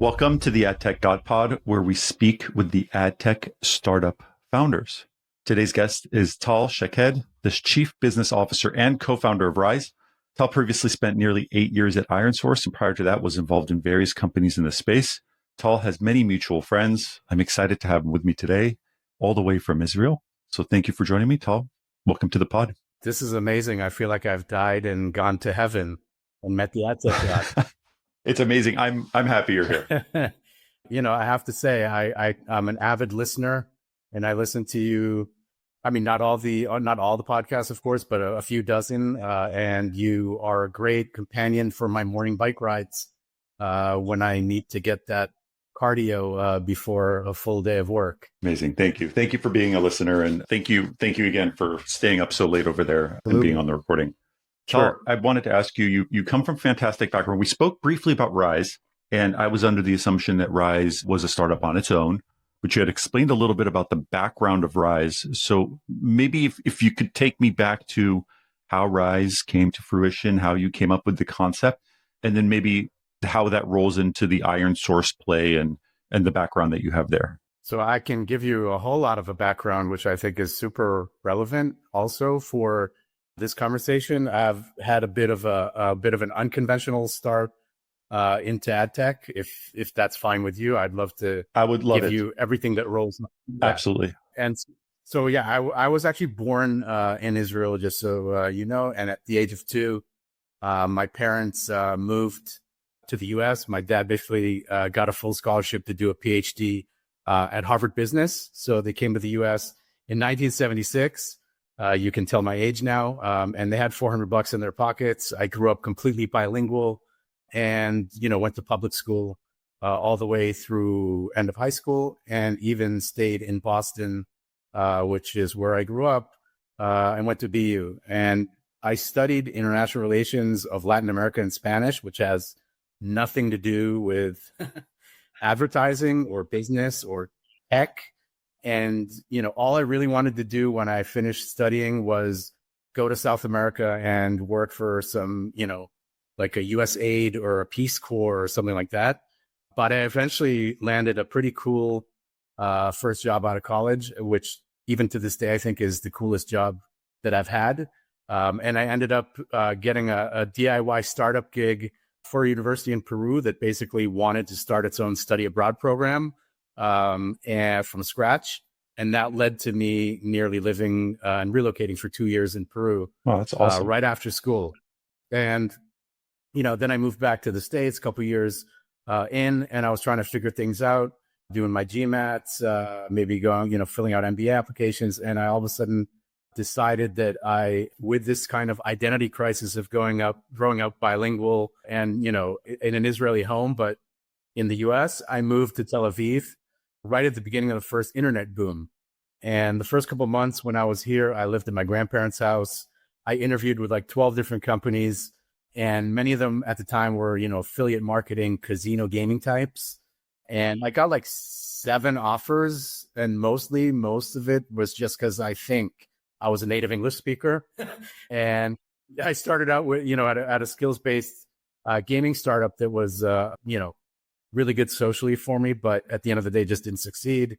Welcome to the AdTechGod pod, where we speak with the AdTech startup founders. Today's guest is Tal Shaked, the Chief Business Officer and co-founder of Rise. Tal previously spent nearly 8 years at IronSource, and prior to that was involved in various companies in the space. Tal has many mutual friends. I'm excited to have him with me today, all the way from Israel. So thank you for joining me, Tal. Welcome to the pod. This is amazing. I feel like I've died and gone to heaven and met the AdTechGod. It's amazing. I'm happy you're here. I have to say, I'm an avid listener, and I listen to you. I mean, not all the podcasts, of course, but a few dozen. And you are a great companion for my morning bike rides when I need to get that cardio before a full day of work. Amazing. Thank you. Thank you for being a listener. And thank you again for staying up so late over there and being on the recording. Tal, I wanted to ask you come from fantastic background. We spoke briefly about Rise, and I was under the assumption that Rise was a startup on its own, but you had explained a little bit about the background of Rise. So maybe if you could take me back to how Rise came to fruition, how you came up with the concept, and then maybe how that rolls into the IronSource play and the background that you have there. So I can give you a whole lot of a background, which I think is super relevant also for this conversation. I've had a bit of an unconventional start into ad tech. If that's fine with you, I'd love to. I would love give you everything that rolls. Absolutely. And so, I was actually born in Israel, just so you know. And at the age of 2, my parents moved to the U.S. My dad basically got a full scholarship to do a PhD at Harvard Business. So they came to the U.S. in 1976. You can tell my age now. And they had $400 in their pockets. I grew up completely bilingual and, went to public school all the way through end of high school, and even stayed in Boston, which is where I grew up, and went to BU. And I studied international relations of Latin America and Spanish, which has nothing to do with advertising or business or tech. And, all I really wanted to do when I finished studying was go to South America and work for some, like a USAID or a Peace Corps or something like that. But I eventually landed a pretty cool first job out of college, which even to this day, I think is the coolest job that I've had. And I ended up getting a DIY startup gig for a university in Peru that basically wanted to start its own study abroad program and from scratch. And that led to me nearly living and relocating for 2 years in Peru. Wow, that's awesome. Right after school. And, then I moved back to the States a couple of years and I was trying to figure things out, doing my GMATs, maybe going, filling out MBA applications. And I all of a sudden decided that with this kind of identity crisis of growing up bilingual and, in an Israeli home, but in the US, I moved to Tel Aviv right at the beginning of the first internet boom. And the first couple of months when I was here, I lived in my grandparents' house. I interviewed with like 12 different companies, and many of them at the time were, affiliate marketing, casino gaming types. And I got like 7 offers, and most of it was just because I think I was a native English speaker. And I started out with, at a skills-based gaming startup that was, really good socially for me, but at the end of the day, just didn't succeed.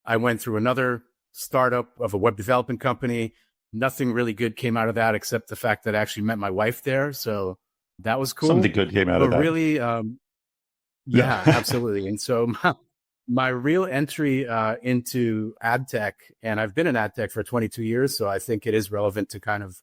I went through another startup of a web development company. Nothing really good came out of that, except the fact that I actually met my wife there. So that was cool. Something good came out of that. Really, yeah, absolutely. And so my real entry into ad tech, and I've been in ad tech for 22 years, so I think it is relevant to kind of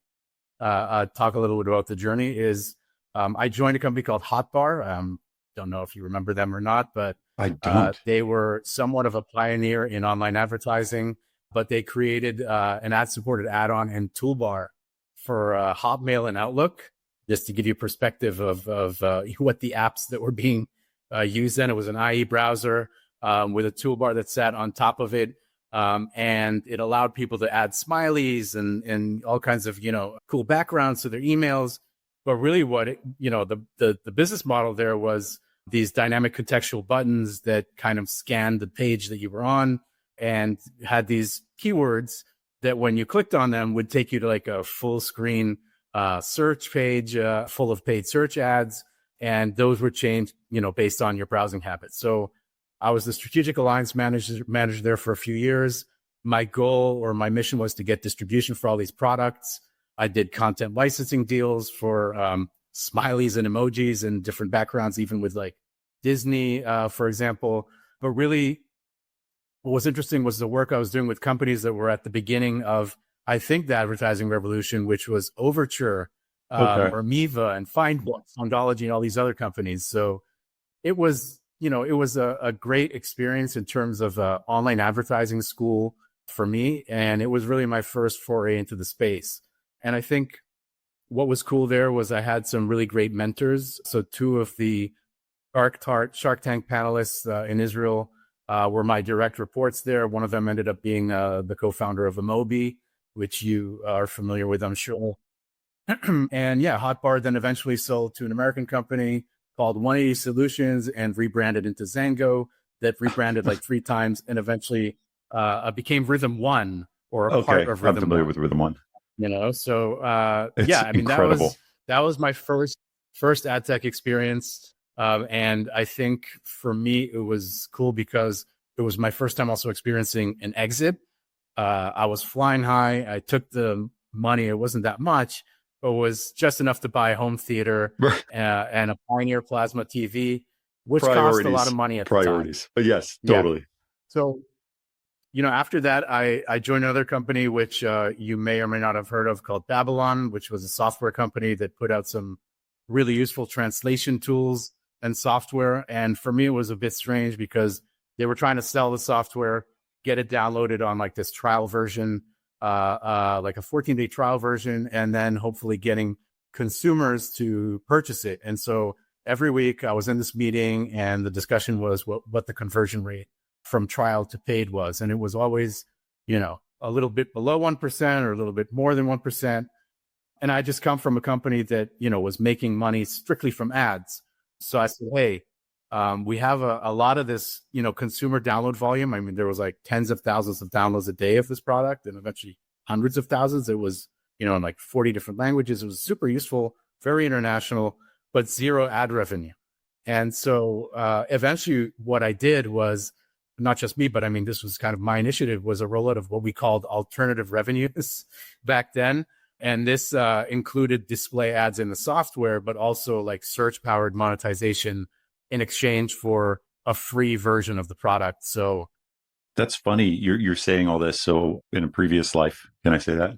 talk a little bit about the journey, is I joined a company called Hotbar. Don't know if you remember them or not, but I don't. They were somewhat of a pioneer in online advertising, but they created an ad-supported add-on and toolbar for Hotmail and Outlook, just to give you perspective of what the apps that were being used then. It was an IE browser with a toolbar that sat on top of it, and it allowed people to add smileys and all kinds of, cool backgrounds to their emails. But really what, the business model there was these dynamic contextual buttons that kind of scanned the page that you were on and had these keywords that when you clicked on them would take you to like a full screen search page full of paid search ads. And those were changed, based on your browsing habits. So I was the strategic alliance manager there for a few years. My goal or my mission was to get distribution for all these products. I did content licensing deals for smileys and emojis and different backgrounds, even with like Disney, for example. But really, what was interesting was the work I was doing with companies that were at the beginning of, I think, the advertising revolution, which was Overture, or Miva and Foundology and all these other companies. So it was, it was a great experience in terms of online advertising school for me. And it was really my first foray into the space. And I think what was cool there was I had some really great mentors. So two of the Shark Tank panelists in Israel were my direct reports there. One of them ended up being the co-founder of Amobi, which you are familiar with, I'm sure. And yeah, Hotbar then eventually sold to an American company called 180 Solutions and rebranded into Zango, that rebranded like 3 times and eventually became Rhythm One, or a part of Rhythm I'm familiar One. with Rhythm One. So yeah, I mean, incredible. that was my first ad tech experience. And I think for me, it was cool because it was my first time also experiencing an exit. I was flying high. I took the money. It wasn't that much, but it was just enough to buy a home theater and a Pioneer plasma TV, which cost a lot of money at the time. But yes, totally. Yeah. So, after that, I joined another company, which you may or may not have heard of, called Babylon, which was a software company that put out some really useful translation tools and software. And for me, it was a bit strange because they were trying to sell the software, get it downloaded on like this trial version, like a 14-day trial version, and then hopefully getting consumers to purchase it. And so every week I was in this meeting and the discussion was what the conversion rate from trial to paid was. And it was always, a little bit below 1% or a little bit more than 1%. And I just come from a company that, was making money strictly from ads. So I said, hey, we have a lot of this, consumer download volume. I mean, there was like tens of thousands of downloads a day of this product and eventually hundreds of thousands. It was, in like 40 different languages. It was super useful, very international, but zero ad revenue. And so eventually what I did was, not just me, but I mean, this was kind of my initiative, was a rollout of what we called alternative revenues back then. And this included display ads in the software, but also like search-powered monetization in exchange for a free version of the product. So that's funny. You're saying all this. So in a previous life, can I say that?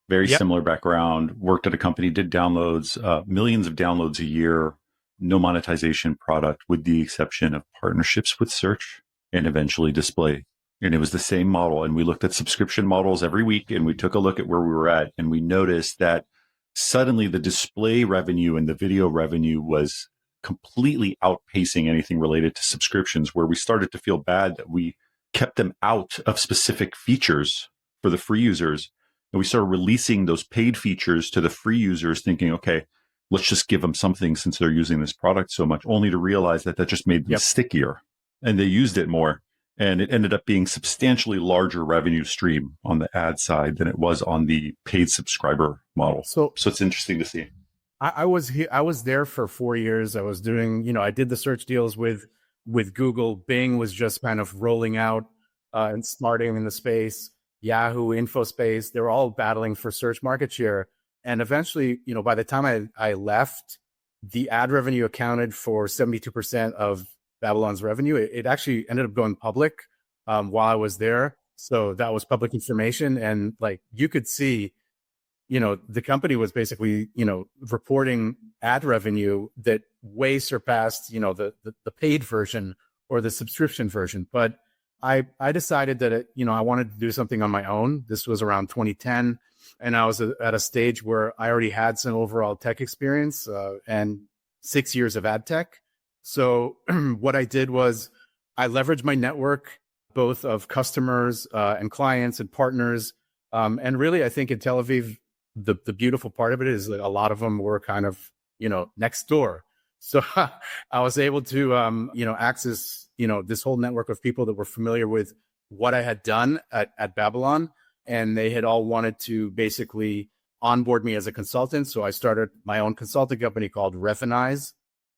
Very similar background, worked at a company, did downloads, millions of downloads a year, no monetization product, with the exception of partnerships with search and eventually display. And it was the same model. And we looked at subscription models every week and we took a look at where we were at. And we noticed that suddenly the display revenue and the video revenue was completely outpacing anything related to subscriptions, where we started to feel bad that we kept them out of specific features for the free users. And we started releasing those paid features to the free users thinking, okay, let's just give them something since they're using this product so much, only to realize that just made them stickier and they used it more. And it ended up being substantially larger revenue stream on the ad side than it was on the paid subscriber model. So it's interesting to see. I was there for 4 years. I was doing, I did the search deals with Google. Bing was just kind of rolling out and smarting in the space. Yahoo, InfoSpace, they were all battling for search market share. And eventually, by the time I left, the ad revenue accounted for 72% of Babylon's revenue. It actually ended up going public while I was there. So that was public information. And like you could see, the company was basically, reporting ad revenue that way surpassed, the paid version or the subscription version. But I decided that, I wanted to do something on my own. This was around 2010. And I was at a stage where I already had some overall tech experience and 6 years of ad tech. So what I did was I leveraged my network, both of customers and clients and partners. And really, I think in Tel Aviv, the beautiful part of it is that a lot of them were kind of, next door. So I was able to, access, this whole network of people that were familiar with what I had done at Babylon. And they had all wanted to basically onboard me as a consultant. So I started my own consulting company called Refinize.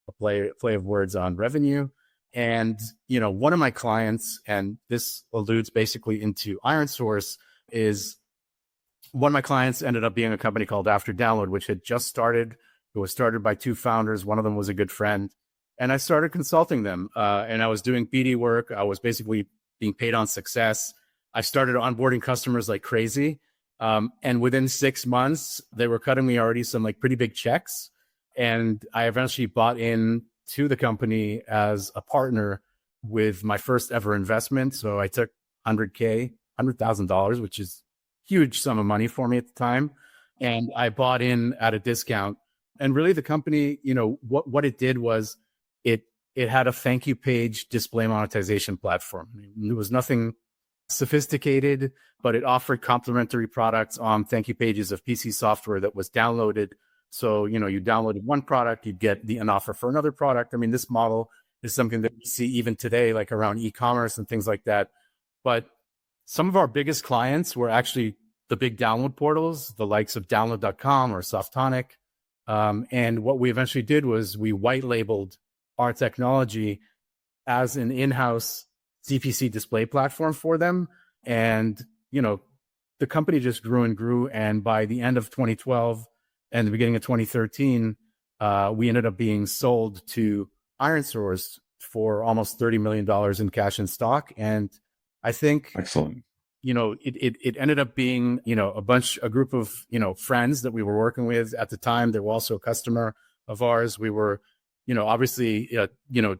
a play of words on revenue. And, one of my clients, and this alludes basically into IronSource, is one of my clients ended up being a company called After Download, which had just started. It was started by two founders. One of them was a good friend. And I started consulting them. And I was doing BD work. I was basically being paid on success. I started onboarding customers like crazy. And within 6 months, they were cutting me already some like pretty big checks. And I eventually bought in to the company as a partner with my first ever investment. So I took $100,000, which is huge sum of money for me at the time. And I bought in at a discount. And really the company, what it did was it had a thank you page display monetization platform. It was nothing sophisticated, but it offered complimentary products on thank you pages of PC software that was downloaded. So, you downloaded one product, you'd get an offer for another product. I mean, this model is something that we see even today, like around e-commerce and things like that. But some of our biggest clients were actually the big download portals, the likes of download.com or Softonic. And what we eventually did was we white labeled our technology as an in-house CPC display platform for them. And, the company just grew and grew. And by the end of 2012 and the beginning of 2013, we ended up being sold to IronSource for almost $30 million in cash and stock. And I think, excellent. It ended up being, a group of, friends that we were working with at the time. They were also a customer of ours. We were, obviously,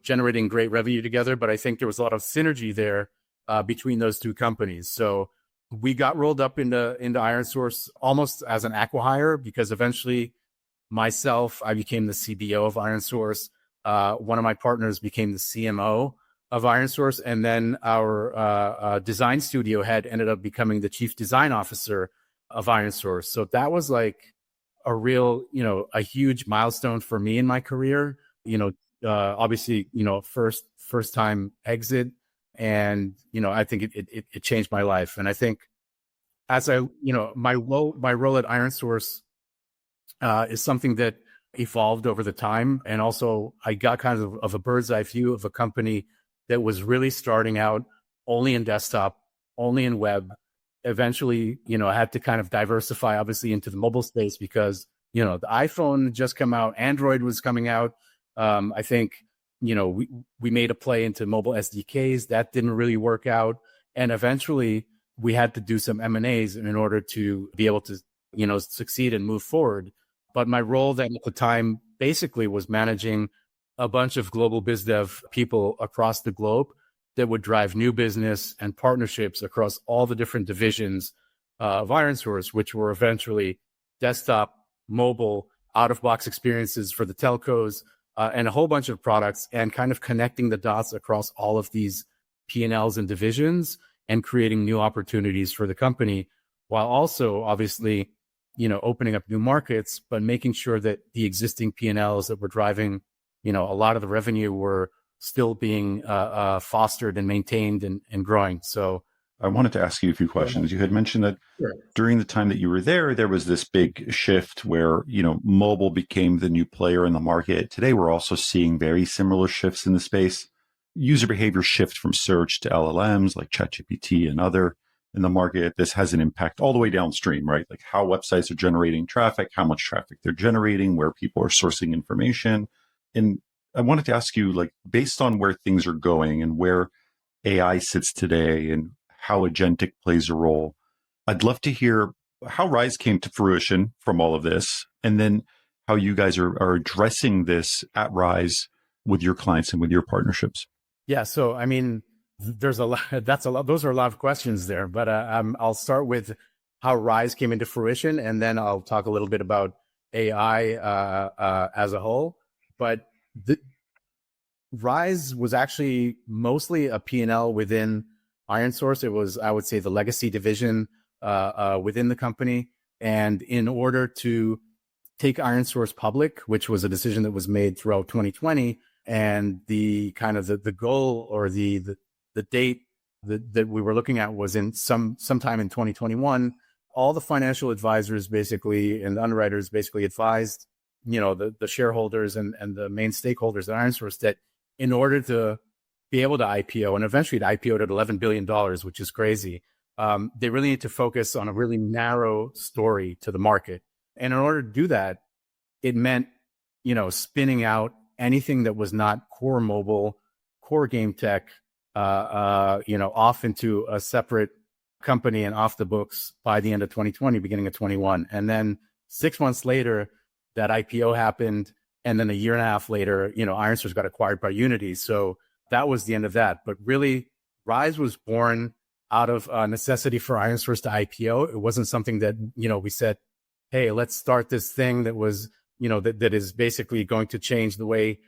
generating great revenue together, but I think there was a lot of synergy there between those two companies. So we got rolled up into IronSource almost as an acqui-hire, because eventually I became the CBO of IronSource. One of my partners became the CMO of IronSource, and then our design studio head ended up becoming the chief design officer of IronSource. So that was like a real, a huge milestone for me in my career. Obviously, first time exit, and I think it changed my life. And I think as my role at IronSource is something that evolved over the time, and also I got kind of a bird's eye view of a company that was really starting out only in desktop, only in web. Eventually, I had to kind of diversify, obviously, into the mobile space, because, the iPhone just come out, Android was coming out. I think, we made a play into mobile SDKs. That didn't really work out. And eventually we had to do some M&As in order to be able to, succeed and move forward. But my role then at the time basically was managing a bunch of global biz dev people across the globe that would drive new business and partnerships across all the different divisions of IronSource, which were eventually desktop, mobile, out-of-box experiences for the telcos, and a whole bunch of products, and kind of connecting the dots across all of these P&Ls and divisions and creating new opportunities for the company, while also obviously, opening up new markets, but making sure that the existing P&Ls that were driving, a lot of the revenue were still being fostered and maintained and growing. So I wanted to ask you a few questions. You had mentioned that during the time that you were there was this big shift where, mobile became the new player in the market. Today, we're also seeing very similar shifts in the space. User behavior shift from search to LLMs like ChatGPT and other in the market. This has an impact all the way downstream, right? Like how websites are generating traffic, how much traffic they're generating, where people are sourcing information. And I wanted to ask you, like, based on where things are going and where AI sits today and how Agentic plays a role, I'd love to hear how Rise came to fruition from all of this, and then how you guys are addressing this at Rise with your clients and with your partnerships. Yeah. So, I mean, there's a lot, those are a lot of questions there, but I'll start with how Rise came into fruition, and then I'll talk a little bit about AI as a whole. But Rise was actually mostly a P&L within IronSource. It was, I would say, the legacy division within the company. And in order to take IronSource public, which was a decision that was made throughout 2020, and the kind of the goal or the date that we were looking at was in sometime in 2021, all the financial advisors basically and the underwriters basically advised the shareholders and the main stakeholders at IronSource that in order to be able to IPO, and eventually it IPO'd at $11 billion, which is crazy, they really need to focus on a really narrow story to the market. And in order to do that, it meant, spinning out anything that was not core mobile, core game tech, off into a separate company and off the books by the end of 2020, beginning of 21. And then 6 months later, that IPO happened. And then a year and a half later, IronSource got acquired by Unity. So that was the end of that. But really, Rise was born out of necessity for IronSource to IPO. It wasn't something that, we said, hey, let's start this thing that was, that is basically going to change the way,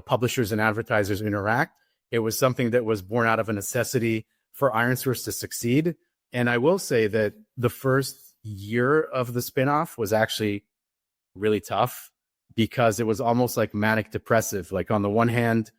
publishers and advertisers interact. It was something that was born out of a necessity for IronSource to succeed. And I will say that the first year of the spinoff was actually really tough because it was almost like manic depressive. Like on the one hand,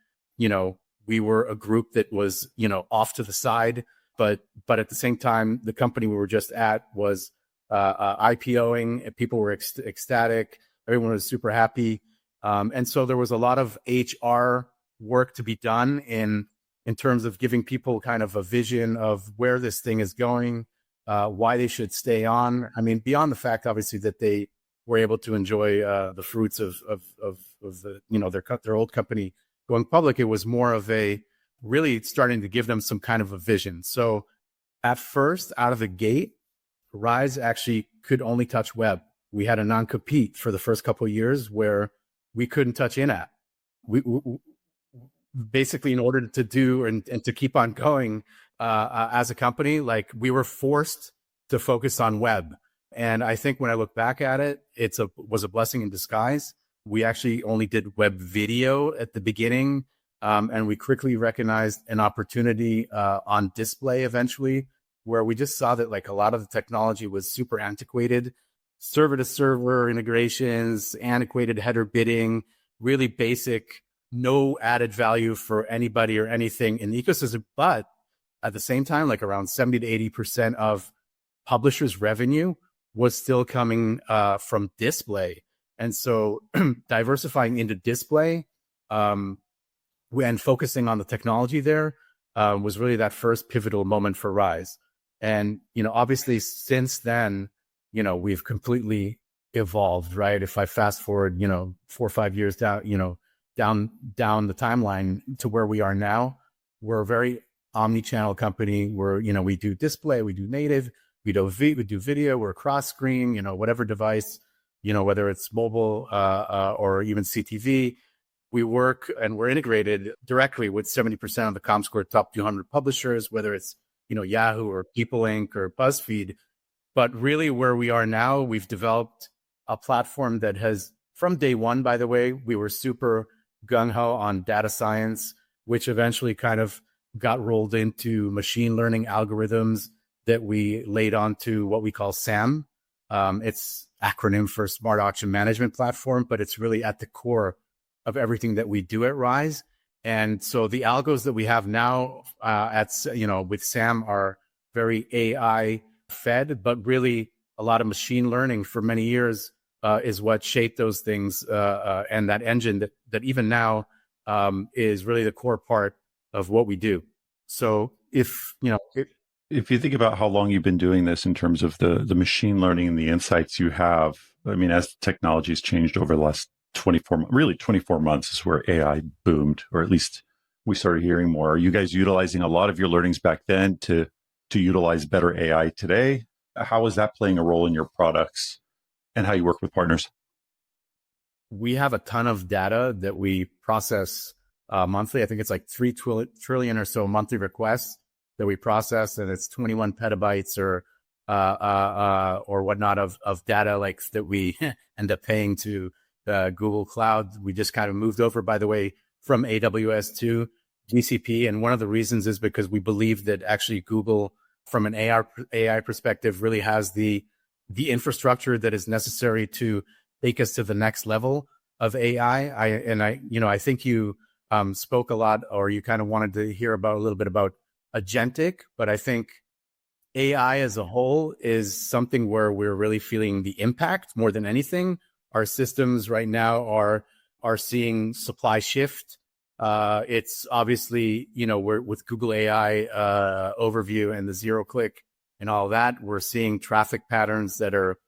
we were a group that was, off to the side, but at the same time, the company we were just at was IPOing, and people were ecstatic. Everyone was super happy. And so there was a lot of HR work to be done in terms of giving people kind of a vision of where this thing is going, why they should stay on. I mean, beyond the fact, obviously, that they were able to enjoy the fruits of the their old company going public, it was more of a really starting to give them some kind of a vision. So at first, out of the gate, Rise actually could only touch web. We had a non-compete for the first couple of years where we couldn't touch in-app. We basically, in order to do and to keep on going as a company, like we were forced to focus on web. And I think when I look back at it, was a blessing in disguise. We actually only did web video at the beginning, and we quickly recognized an opportunity on display eventually, where we just saw that like a lot of the technology was super antiquated, server to server integrations, antiquated header bidding, really basic, no added value for anybody or anything in the ecosystem. But at the same time, like around 70 to 80% of publishers' revenue was still coming from display. And so diversifying into display and focusing on the technology there was really that first pivotal moment for Rise. And, obviously since then, we've completely evolved, right? If I fast forward, 4 or 5 years down, down the timeline to where we are now, we're a very omni-channel company where, we do display, we do native, we do video, we're cross screen, whatever device, whether it's mobile or even CTV, we work and we're integrated directly with 70% of the Comscore top 200 publishers, whether it's, Yahoo or People Inc. or BuzzFeed. But really where we are now, we've developed a platform that has, from day one, by the way, we were super gung-ho on data science, which eventually kind of got rolled into machine learning algorithms that we laid onto what we call SAM. It's acronym for Smart Auction Management Platform, but it's really at the core of everything that we do at Rise. And so the algos that we have now with SAM are very AI fed, but really a lot of machine learning for many years is what shaped those things. And that engine that even now is really the core part of what we do. So if you think about how long you've been doing this in terms of the machine learning and the insights you have, I mean, as technology has changed over the last 24 months is where AI boomed, or at least we started hearing more. Are you guys utilizing a lot of your learnings back then to utilize better AI today? How is that playing a role in your products and how you work with partners? We have a ton of data that we process monthly. I think it's like 3 trillion or so monthly requests that we process, and it's 21 petabytes or whatnot of data like that we end up paying to Google Cloud. We just kind of moved over, by the way, from AWS to GCP. And one of the reasons is because we believe that actually Google, from an AI perspective, really has the infrastructure that is necessary to take us to the next level of AI. I think you spoke a lot, or you kind of wanted to hear a little bit about Agentic, but I think AI as a whole is something where we're really feeling the impact more than anything our systems right now are seeing supply shift. It's obviously, we're with Google AI overview and the zero click and all that, we're seeing traffic patterns that are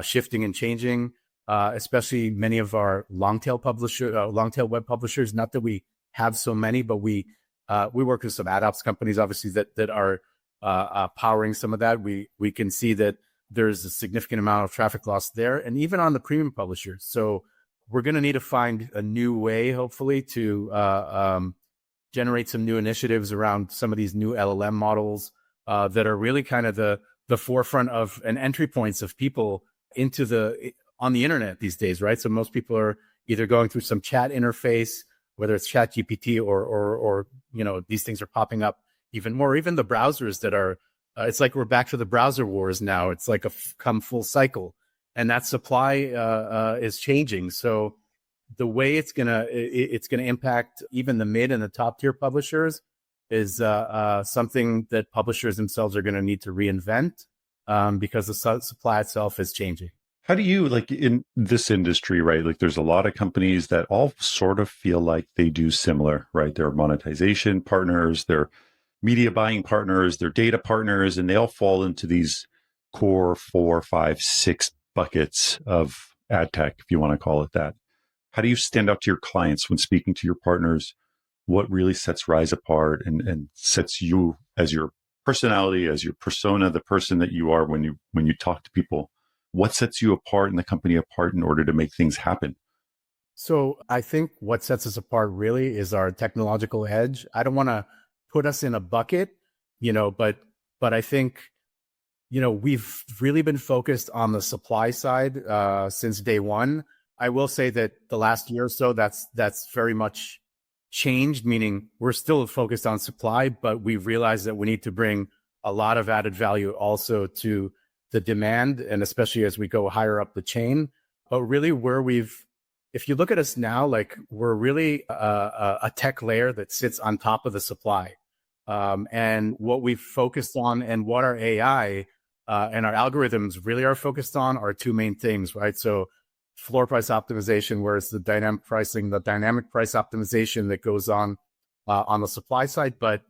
shifting and changing, especially many of our long tail web publishers. Not that we have so many, but we work with some ad ops companies, obviously, that are powering some of that. We can see that there's a significant amount of traffic loss there, and even on the premium publishers. So we're going to need to find a new way, hopefully, to generate some new initiatives around some of these new LLM models that are really kind of the forefront of and entry points of people on the internet these days, right? So most people are either going through some chat interface, whether it's Chat GPT or these things are popping up even more. Even the browsers that are, it's like we're back to the browser wars now. It's like come full cycle, and that supply is changing. So the way it's gonna impact even the mid and the top tier publishers is something that publishers themselves are going to need to reinvent because the supply itself is changing. How do you, like, in this industry, right? Like, there's a lot of companies that all sort of feel like they do similar, right? They're monetization partners, they're media buying partners, they're data partners, and they all fall into these core 4, 5, 6 buckets of ad tech, if you want to call it that. How do you stand out to your clients when speaking to your partners? What really sets Rise apart and sets you as your personality, as your persona, the person that you are when you talk to people? What sets you apart and the company apart in order to make things happen? So I think what sets us apart really is our technological edge. I don't want to put us in a bucket, but I think, we've really been focused on the supply side since day one. I will say that the last year or so, that's very much changed, meaning we're still focused on supply, but we realized that we need to bring a lot of added value also to the demand, and especially as we go higher up the chain. But really if you look at us now, like we're really a tech layer that sits on top of the supply. And what we've focused on and what our AI and our algorithms really are focused on are two main things, right? So floor price optimization, where it's the dynamic pricing, the dynamic price optimization that goes on the supply side, but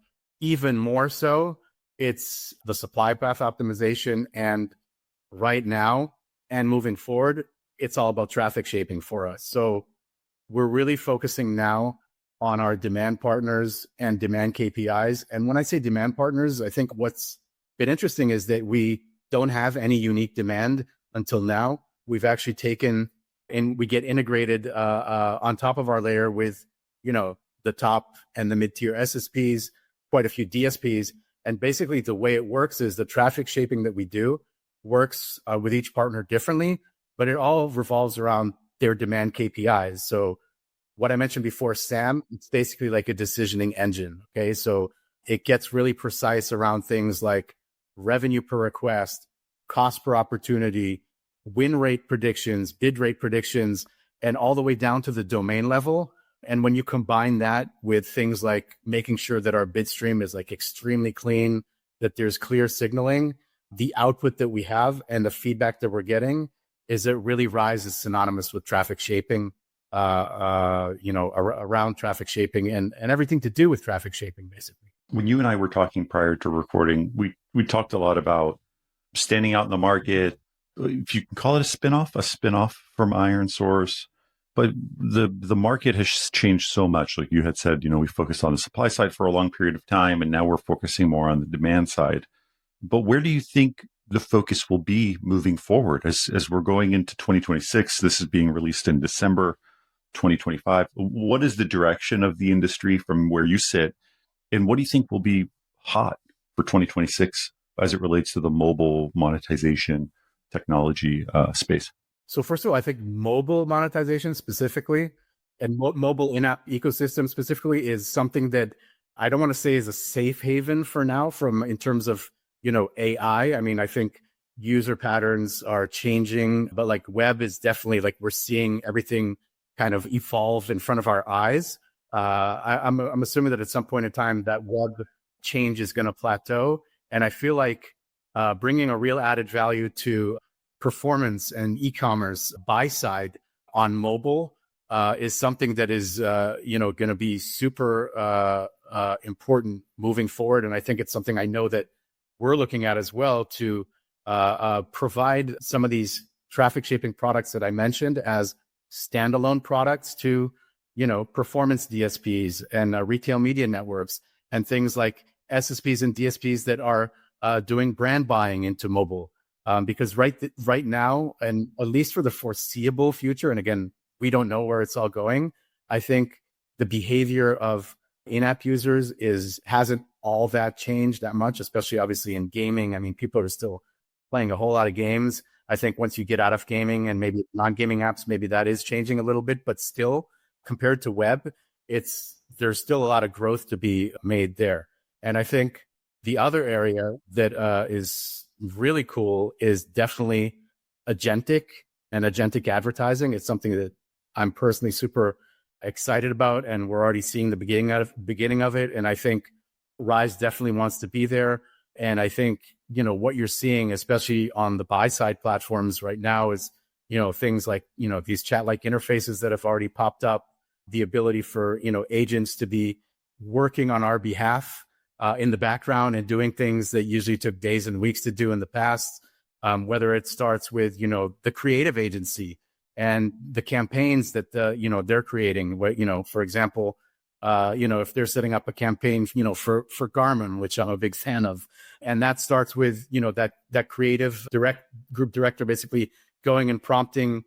even more so, it's the supply path optimization. And right now and moving forward, it's all about traffic shaping for us. So we're really focusing now on our demand partners and demand KPIs. And when I say demand partners, I think what's been interesting is that we don't have any unique demand until now. We've actually taken and we get integrated on top of our layer with, the top and the mid-tier SSPs, quite a few DSPs. And basically the way it works is the traffic shaping that we do works with each partner differently, but it all revolves around their demand KPIs. So what I mentioned before, SAM, it's basically like a decisioning engine. Okay. So it gets really precise around things like revenue per request, cost per opportunity, win rate predictions, bid rate predictions, and all the way down to the domain level. And when you combine that with things like making sure that our bid stream is like extremely clean, that there's clear signaling, the output that we have and the feedback that we're getting is that really Rise is synonymous with traffic shaping, around traffic shaping and everything to do with traffic shaping, basically. When you and I were talking prior to recording, we talked a lot about standing out in the market. If you can call it a spinoff from IronSource, but the market has changed so much. Like you had said, we focused on the supply side for a long period of time, and now we're focusing more on the demand side. But where do you think the focus will be moving forward as we're going into 2026? This is being released in December 2025. What is the direction of the industry from where you sit? And what do you think will be hot for 2026 as it relates to the mobile monetization technology space? So first of all, I think mobile monetization specifically and mobile in-app ecosystem specifically is something that I don't want to say is a safe haven for now in terms of, AI. I mean, I think user patterns are changing, but like web is definitely like we're seeing everything kind of evolve in front of our eyes. I'm assuming that at some point in time that web change is going to plateau. And I feel like bringing a real added value to performance and e-commerce buy side on mobile is something that is, going to be super important moving forward. And I think it's something I know that we're looking at as well to provide some of these traffic shaping products that I mentioned as standalone products to, performance DSPs and retail media networks and things like SSPs and DSPs that are doing brand buying into mobile. Because right now, and at least for the foreseeable future, and again, we don't know where it's all going, I think the behavior of in-app users hasn't all that changed that much, especially obviously in gaming. I mean, people are still playing a whole lot of games. I think once you get out of gaming and maybe non-gaming apps, maybe that is changing a little bit, but still compared to web, there's still a lot of growth to be made there. And I think the other area that is really cool is definitely agentic and agentic advertising. It's something that I'm personally super excited about, and we're already seeing the beginning of it. And I think Rise definitely wants to be there. And I think, what you're seeing, especially on the buy side platforms right now, is, things like, these chat-like interfaces that have already popped up, the ability for, agents to be working on our behalf in the background and doing things that usually took days and weeks to do in the past, whether it starts with, the creative agency and the campaigns that, they're creating, for example, if they're setting up a campaign, for Garmin, which I'm a big fan of, and that starts with, that creative group director basically going and prompting,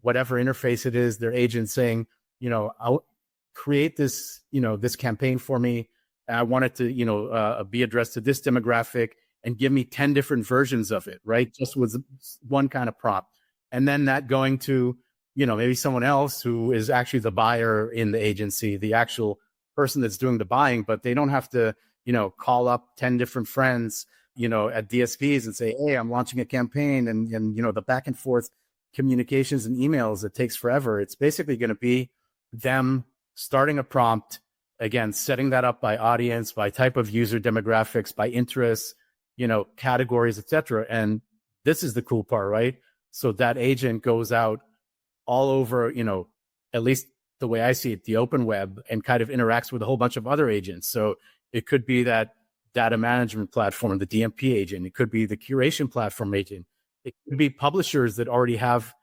whatever interface it is, their agent saying, I'll create this, this campaign for me. I want it to, be addressed to this demographic and give me 10 different versions of it, right? Just with one kind of prompt. And then that going to, maybe someone else who is actually the buyer in the agency, the actual person that's doing the buying, but they don't have to, call up 10 different friends, at DSPs and say, hey, I'm launching a campaign and the back and forth communications and emails, it takes forever. It's basically going to be them starting a prompt, again, setting that up by audience, by type of user demographics, by interests, categories, etc. And this is the cool part, right? So that agent goes out all over, at least the way I see it, the open web, and kind of interacts with a whole bunch of other agents. So it could be that data management platform, the DMP agent. It could be the curation platform agent. It could be publishers that already have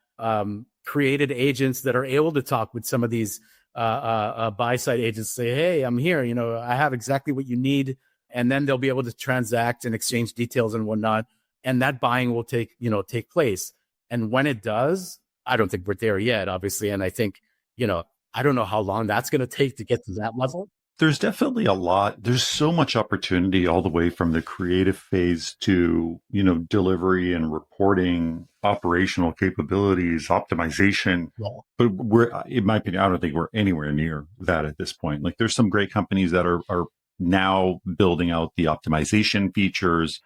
created agents that are able to talk with some of these buy-side agents, say, hey, I'm here, I have exactly what you need. And then they'll be able to transact and exchange details and whatnot. And that buying will take place. And when it does, I don't think we're there yet, obviously. And I think, I don't know how long that's going to take to get to that level. There's definitely a lot. There's so much opportunity all the way from the creative phase to, delivery and reporting, operational capabilities, optimization. Yeah. But in my opinion, I don't think we're anywhere near that at this point. Like there's some great companies that are now building out the optimization features,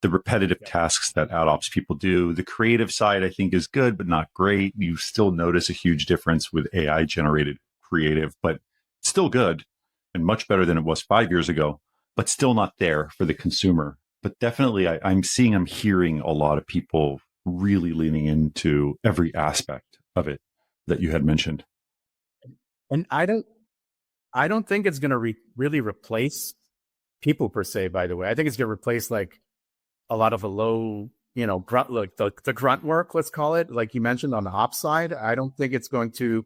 the repetitive tasks that ad ops people do. The creative side, I think, is good, but not great. You still notice a huge difference with AI generated creative, but it's still good and much better than it was 5 years ago, but still not there for the consumer. But definitely I'm hearing a lot of people really leaning into every aspect of it that you had mentioned. And I don't think it's going to really replace people per se, by the way. I think it's going to replace like a lot of the low, grunt, like the grunt work, let's call it, like you mentioned on the ops side. I don't think it's going to,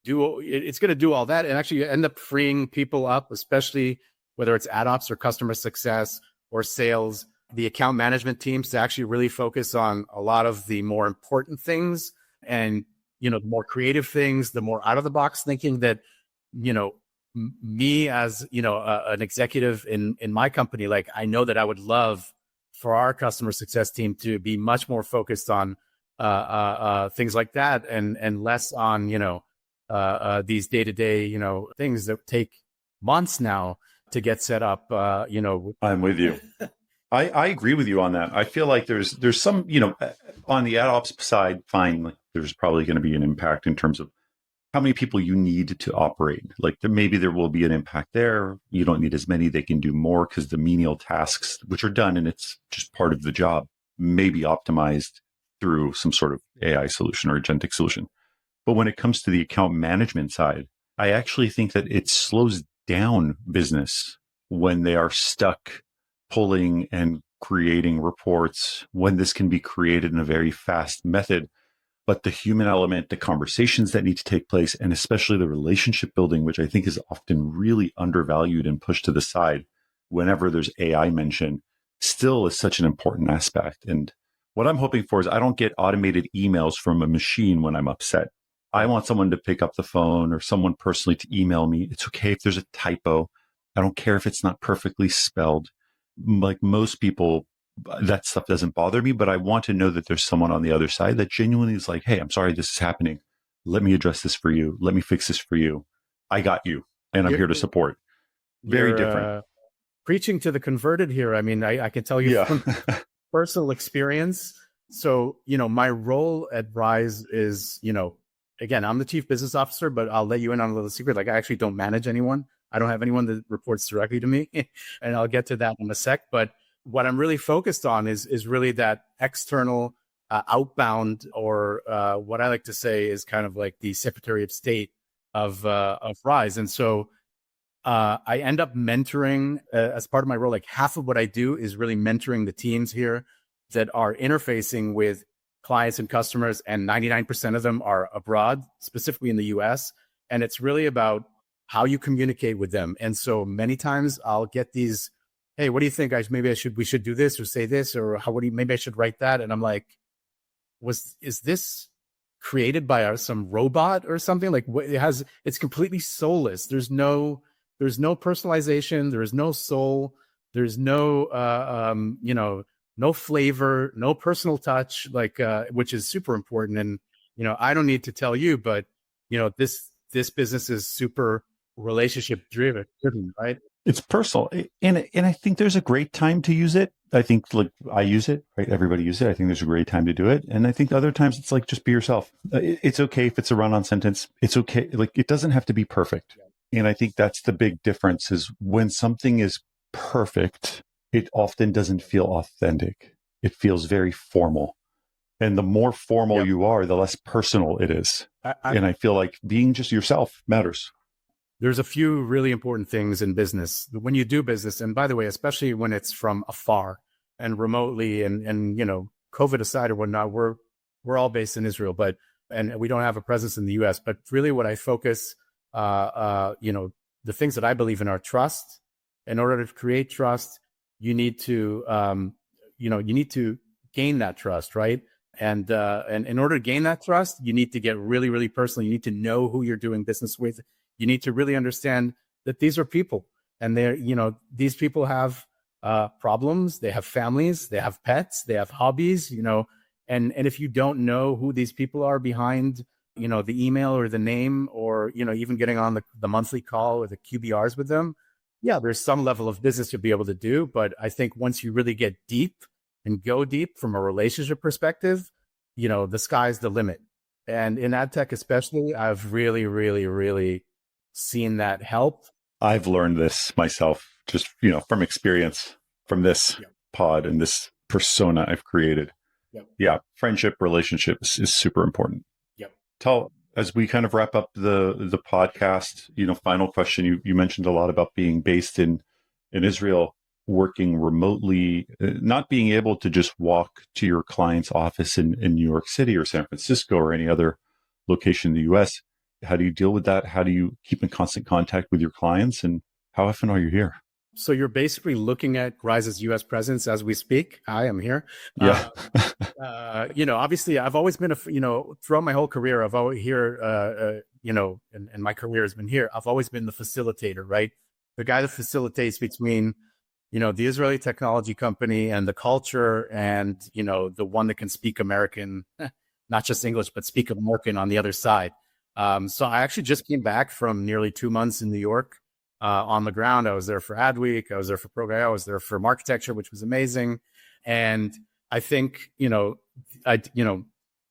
it's going to do all that and actually end up freeing people up, especially whether it's ad ops or customer success or sales, the account management teams to actually really focus on a lot of the more important things and, the more creative things, the more out of the box thinking that, me as, an executive in my company, like I know that I would love for our customer success team to be much more focused on things like that and less on, these day-to-day, things that take months now to get set up, I'm with you. I agree with you on that. I feel like there's some, on the ad ops side, fine, like there's probably going to be an impact in terms of how many people you need to operate. Like maybe there will be an impact there. You don't need as many. They can do more because the menial tasks, which are done and it's just part of the job. may be optimized through some sort of AI solution or agentic solution. But when it comes to the account management side, I actually think that it slows down business when they are stuck pulling and creating reports, when this can be created in a very fast method. But the human element, the conversations that need to take place, and especially the relationship building, which I think is often really undervalued and pushed to the side whenever there's AI mention, still is such an important aspect. And what I'm hoping for is I don't get automated emails from a machine when I'm upset. I want someone to pick up the phone or someone personally to email me. It's okay if there's a typo. I don't care if it's not perfectly spelled. Like most people, that stuff doesn't bother me, but I want to know that there's someone on the other side that genuinely is like, hey, I'm sorry this is happening. Let me address this for you. Let me fix this for you. I got you, and I'm here to support. Very different. Preaching to the converted here. I mean, I can tell you from personal experience. So, my role at Rise is, again, I'm the chief business officer, but I'll let you in on a little secret. Like, I actually don't manage anyone. I don't have anyone that reports directly to me. And I'll get to that in a sec. But what I'm really focused on is really that external outbound, or what I like to say is kind of like the Secretary of State of Rise. And so I end up mentoring as part of my role. Like half of what I do is really mentoring the teams here that are interfacing with clients and customers, and 99% of them are abroad, specifically in the US. And it's really about how you communicate with them. And so many times I'll get these, hey, what do you think? We should do this or say this, or maybe I should write that. And I'm like, is this created by some robot or something? Like it's completely soulless. There's no personalization. There is no soul. There's no, no flavor, no personal touch, like, which is super important. And, I don't need to tell you, but, this business is super relationship driven, right? It's personal. And I think there's a great time to use it. I think like I use it, right? Everybody uses it. I think there's a great time to do it. And I think other times it's like, just be yourself. It's okay if it's a run-on sentence. It's okay. Like it doesn't have to be perfect. And I think that's the big difference is when something is perfect, it often doesn't feel authentic. It feels very formal. And the more formal you are, the less personal it is. And I feel like being just yourself matters. There's a few really important things in business when you do business. And by the way, especially when it's from afar and remotely and COVID aside or whatnot, we're all based in Israel, and we don't have a presence in the US. But really what I focus, the things that I believe in are trust. In order to create trust, you need to, gain that trust, right? And in order to gain that trust, you need to get really, really personal. You need to know who you're doing business with. You need to really understand that these are people, and these people have problems. They have families, they have pets, they have hobbies, and if you don't know who these people are behind, the email or the name, or, even getting on the monthly call or the QBRs with them, there's some level of business you'll be able to do. But I think once you really get deep and go deep from a relationship perspective, the sky's the limit. And in ad tech especially, I've really, really, really seen that help. I've learned this myself, just, from experience, from this pod and this persona I've created. Yeah. Friendship, relationships is super important. Tal, as we kind of wrap up the podcast, final question, you mentioned a lot about being based in Israel, working remotely, not being able to just walk to your client's office in New York City or San Francisco or any other location in the US. How do you deal with that? How do you keep in constant contact with your clients? And how often are you here? So you're basically looking at Rise's US presence as we speak. I am here. Yeah. Obviously I've always been throughout my whole career, I've always here, and my career has been here. I've always been the facilitator, right? The guy that facilitates between, the Israeli technology company and the culture and, the one that can speak American, not just English, but speak American on the other side. So I actually just came back from nearly 2 months in New York on the ground. I was there for Adweek. I was there for Program. I was there for Architecture, which was amazing. And I think,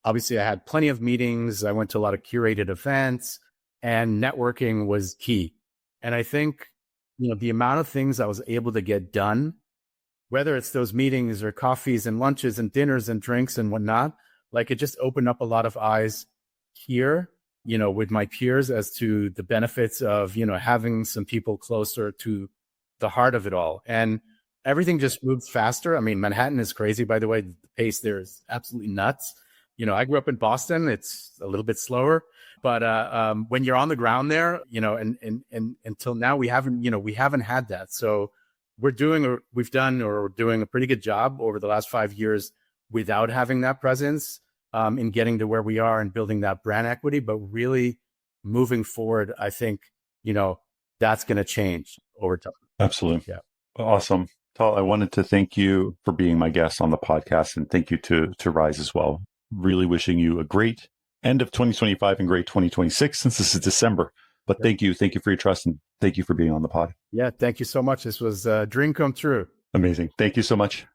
obviously I had plenty of meetings. I went to a lot of curated events, and networking was key. And I think, the amount of things I was able to get done whether it's those meetings or coffees and lunches and dinners and drinks and whatnot, like it just opened up a lot of eyes here, with my peers as to the benefits of, having some people closer to the heart of it all. And everything just moves faster. I mean, Manhattan is crazy, by the way. The pace there is absolutely nuts. I grew up in Boston. It's a little bit slower, but when you're on the ground there, and until now we haven't had that. So we're doing a pretty good job over the last 5 years without having that presence in getting to where we are and building that brand equity. But really moving forward, I think, that's going to change over time. Absolutely. Yeah. Awesome. Tal, I wanted to thank you for being my guest on the podcast, and thank you to Rise as well. Really wishing you a great end of 2025 and great 2026 since this is December. But thank you for your trust, and thank you for being on the pod. Yeah, thank you so much. This was a dream come true. Amazing. Thank you so much.